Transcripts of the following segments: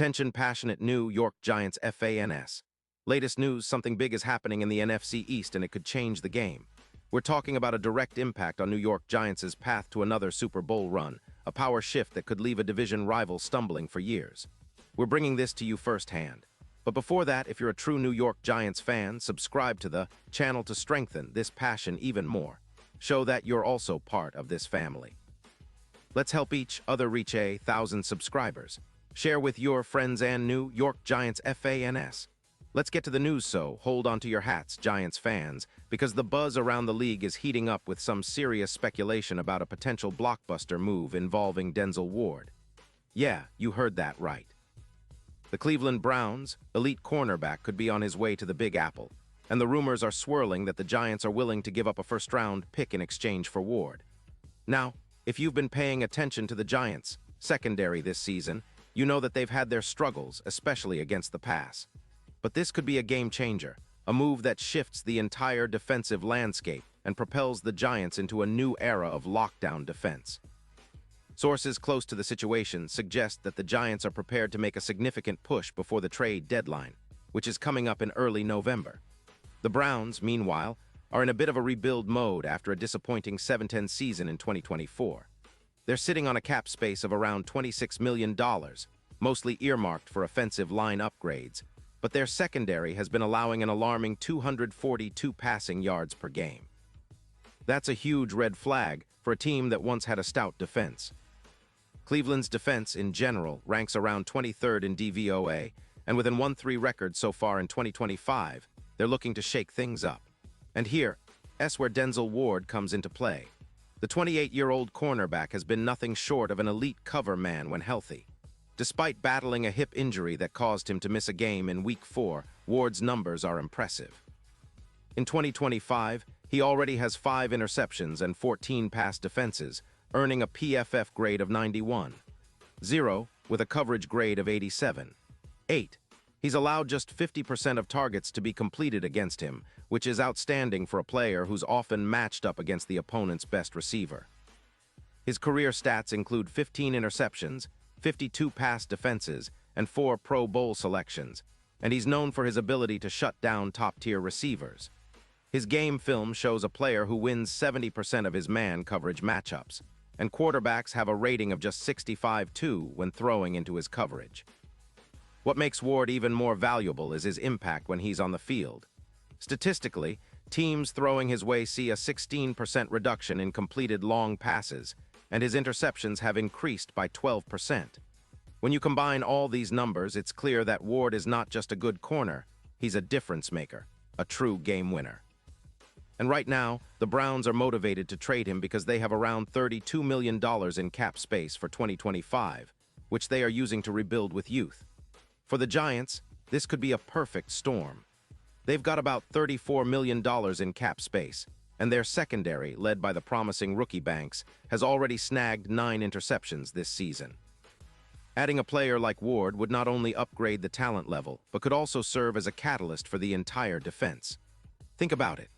Attention passionate New York Giants fans. Latest news, something big is happening in the NFC East and it could change the game. We're talking about a direct impact on New York Giants' path to another Super Bowl run, a power shift that could leave a division rival stumbling for years. We're bringing this to you firsthand. But before that, if you're a true New York Giants fan, subscribe to the channel to strengthen this passion even more. Show that you're also part of this family. Let's help each other reach 1,000 subscribers. Share with your friends and New York Giants fans. Let's get to the news, so hold on to your hats, Giants fans, because the buzz around the league is heating up with some serious speculation about a potential blockbuster move involving Denzel Ward. Yeah, you heard that right. The Cleveland Browns' elite cornerback could be on his way to the Big Apple, and the rumors are swirling that the Giants are willing to give up a first-round pick in exchange for Ward. Now, if you've been paying attention to the Giants' secondary this season, you know that they've had their struggles, especially against the pass. But this could be a game-changer, a move that shifts the entire defensive landscape and propels the Giants into a new era of lockdown defense. Sources close to the situation suggest that the Giants are prepared to make a significant push before the trade deadline, which is coming up in early November. The Browns, meanwhile, are in a bit of a rebuild mode after a disappointing 7-10 season in 2024. They're sitting on a cap space of around $26 million, mostly earmarked for offensive line upgrades, but their secondary has been allowing an alarming 242 passing yards per game. That's a huge red flag for a team that once had a stout defense. Cleveland's defense, in general, ranks around 23rd in DVOA, and with an 1-3 record so far in 2025, they're looking to shake things up. And here's where Denzel Ward comes into play. The 28-year-old cornerback has been nothing short of an elite cover man when healthy. Despite battling a hip injury that caused him to miss a game in Week 4, Ward's numbers are impressive. In 2025, he already has 5 interceptions and 14 pass defenses, earning a PFF grade of 91. 0, with a coverage grade of 87. 8. He's allowed just 50% of targets to be completed against him, which is outstanding for a player who's often matched up against the opponent's best receiver. His career stats include 15 interceptions, 52 pass defenses, and 4 Pro Bowl selections, and he's known for his ability to shut down top-tier receivers. His game film shows a player who wins 70% of his man coverage matchups, and quarterbacks have a rating of just 65-2 when throwing into his coverage. What makes Ward even more valuable is his impact when he's on the field. Statistically, teams throwing his way see a 16% reduction in completed long passes, and his interceptions have increased by 12%. When you combine all these numbers, it's clear that Ward is not just a good corner, he's a difference maker, a true game winner. And right now, the Browns are motivated to trade him because they have around $32 million in cap space for 2025, which they are using to rebuild with youth. For the Giants, this could be a perfect storm. They've got about $34 million in cap space, and their secondary, led by the promising rookie Banks, has already snagged 9 interceptions this season. Adding a player like Ward would not only upgrade the talent level, but could also serve as a catalyst for the entire defense. Think about it.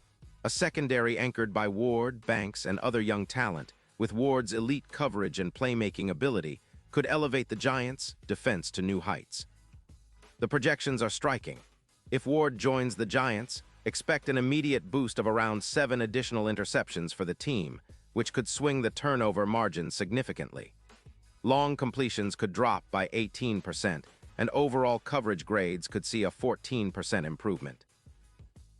A secondary anchored by Ward, Banks, and other young talent, with Ward's elite coverage and playmaking ability, could elevate the Giants' defense to new heights. The projections are striking. If Ward joins the Giants, expect an immediate boost of around 7 additional interceptions for the team, which could swing the turnover margin significantly. Long completions could drop by 18%, and overall coverage grades could see a 14% improvement.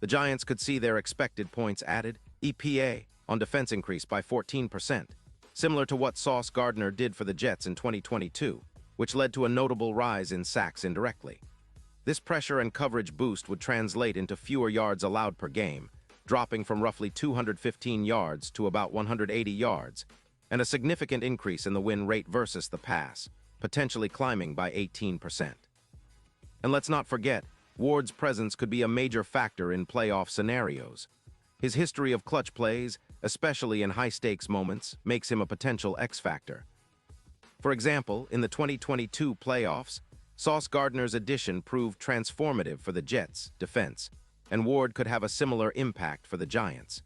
The Giants could see their expected points added, EPA, on defense increase by 14%, similar to what Sauce Gardner did for the Jets in 2022, which led to a notable rise in sacks indirectly. This pressure and coverage boost would translate into fewer yards allowed per game, dropping from roughly 215 yards to about 180 yards, and a significant increase in the win rate versus the pass, potentially climbing by 18%. And let's not forget, Ward's presence could be a major factor in playoff scenarios. His history of clutch plays, especially in high-stakes moments, makes him a potential X-factor. For example, in the 2022 playoffs, Sauce Gardner's addition proved transformative for the Jets' defense, and Ward could have a similar impact for the Giants.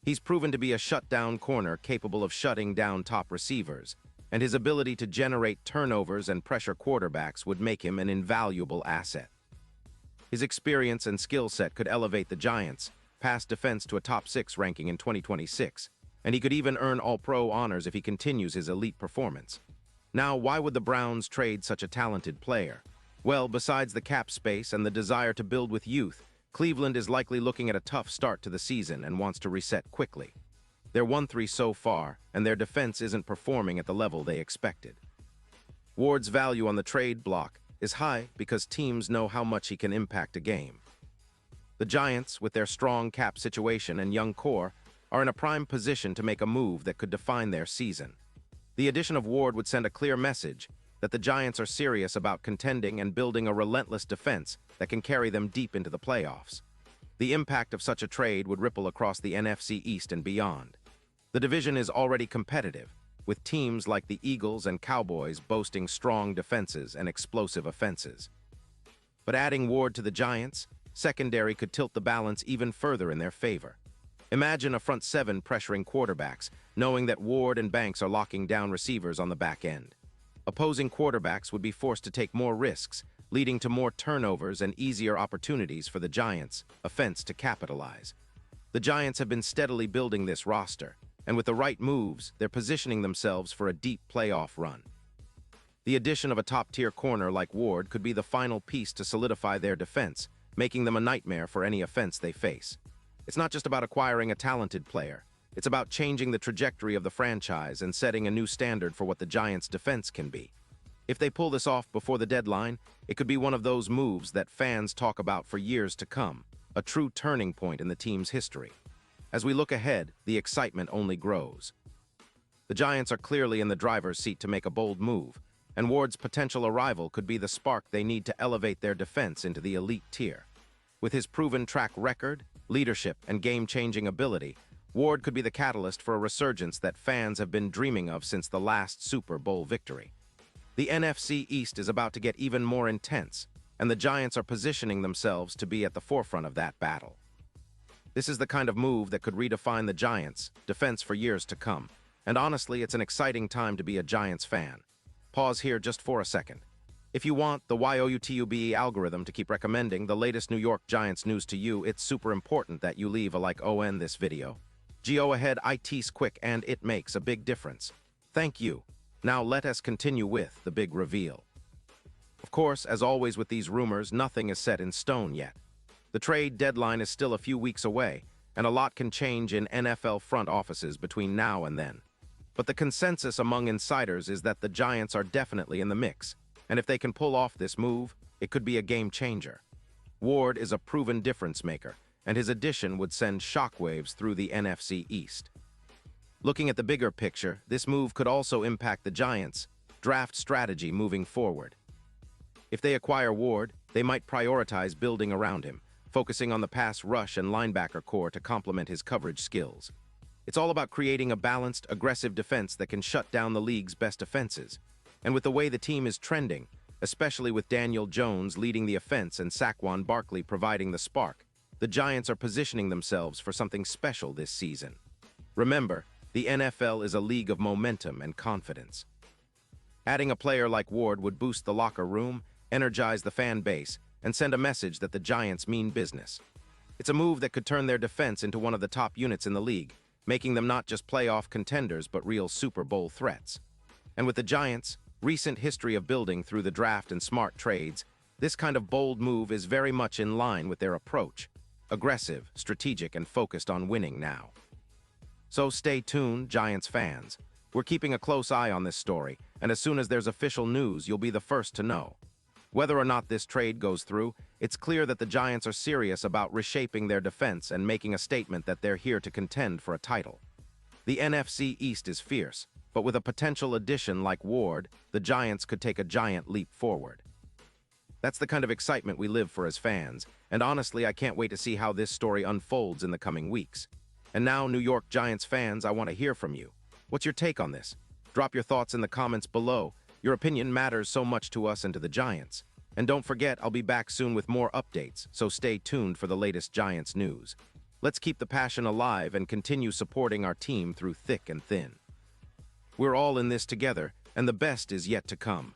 He's proven to be a shutdown corner capable of shutting down top receivers, and his ability to generate turnovers and pressure quarterbacks would make him an invaluable asset. His experience and skill set could elevate the Giants' pass defense to a top 6 ranking in 2026, and he could even earn All-Pro honors if he continues his elite performance. Now, why would the Browns trade such a talented player? Well, besides the cap space and the desire to build with youth, Cleveland is likely looking at a tough start to the season and wants to reset quickly. They're 1-3 so far, and their defense isn't performing at the level they expected. Ward's value on the trade block is high because teams know how much he can impact a game. The Giants, with their strong cap situation and young core, are in a prime position to make a move that could define their season. The addition of Ward would send a clear message that the Giants are serious about contending and building a relentless defense that can carry them deep into the playoffs. The impact of such a trade would ripple across the NFC East and beyond. The division is already competitive, with teams like the Eagles and Cowboys boasting strong defenses and explosive offenses. But adding Ward to the Giants' secondary could tilt the balance even further in their favor. Imagine a front seven pressuring quarterbacks, knowing that Ward and Banks are locking down receivers on the back end. Opposing quarterbacks would be forced to take more risks, leading to more turnovers and easier opportunities for the Giants' offense to capitalize. The Giants have been steadily building this roster, and with the right moves, they're positioning themselves for a deep playoff run. The addition of a top-tier corner like Ward could be the final piece to solidify their defense, making them a nightmare for any offense they face. It's not just about acquiring a talented player. It's about changing the trajectory of the franchise and setting a new standard for what the Giants' defense can be. If they pull this off before the deadline, it could be one of those moves that fans talk about for years to come, a true turning point in the team's history. As we look ahead, the excitement only grows. The Giants are clearly in the driver's seat to make a bold move, and Ward's potential arrival could be the spark they need to elevate their defense into the elite tier. With his proven track record, leadership, and game-changing ability, Ward could be the catalyst for a resurgence that fans have been dreaming of since the last Super Bowl victory. The NFC East is about to get even more intense, and the Giants are positioning themselves to be at the forefront of that battle. This is the kind of move that could redefine the Giants' defense for years to come, and honestly, it's an exciting time to be a Giants fan. Pause here just for a second. If you want the YOUTUBE algorithm to keep recommending the latest New York Giants news to you, it's super important that you leave a like on this video. Go ahead, it's quick and it makes a big difference. Thank you. Now let us continue with the big reveal. Of course, as always with these rumors, nothing is set in stone yet. The trade deadline is still a few weeks away, and a lot can change in NFL front offices between now and then. But the consensus among insiders is that the Giants are definitely in the mix, and if they can pull off this move, it could be a game changer. Ward is a proven difference maker, and his addition would send shockwaves through the NFC East. Looking at the bigger picture, this move could also impact the Giants' draft strategy moving forward. If they acquire Ward, they might prioritize building around him, focusing on the pass rush and linebacker core to complement his coverage skills. It's all about creating a balanced, aggressive defense that can shut down the league's best offenses. And with the way the team is trending, especially with Daniel Jones leading the offense and Saquon Barkley providing the spark, the Giants are positioning themselves for something special this season. Remember, the NFL is a league of momentum and confidence. Adding a player like Ward would boost the locker room, energize the fan base, and send a message that the Giants mean business. It's a move that could turn their defense into one of the top units in the league, making them not just playoff contenders but real Super Bowl threats. And with the Giants' recent history of building through the draft and smart trades, this kind of bold move is very much in line with their approach. Aggressive, strategic, and focused on winning now. So stay tuned, Giants fans. We're keeping a close eye on this story, and as soon as there's official news, you'll be the first to know. Whether or not this trade goes through, it's clear that the Giants are serious about reshaping their defense and making a statement that they're here to contend for a title. The NFC East is fierce, but with a potential addition like Ward, the Giants could take a giant leap forward. That's the kind of excitement we live for as fans, and honestly, I can't wait to see how this story unfolds in the coming weeks. And now, New York Giants fans, I want to hear from you. What's your take on this? Drop your thoughts in the comments below. Your opinion matters so much to us and to the Giants. And don't forget, I'll be back soon with more updates, so stay tuned for the latest Giants news. Let's keep the passion alive and continue supporting our team through thick and thin. We're all in this together, and the best is yet to come.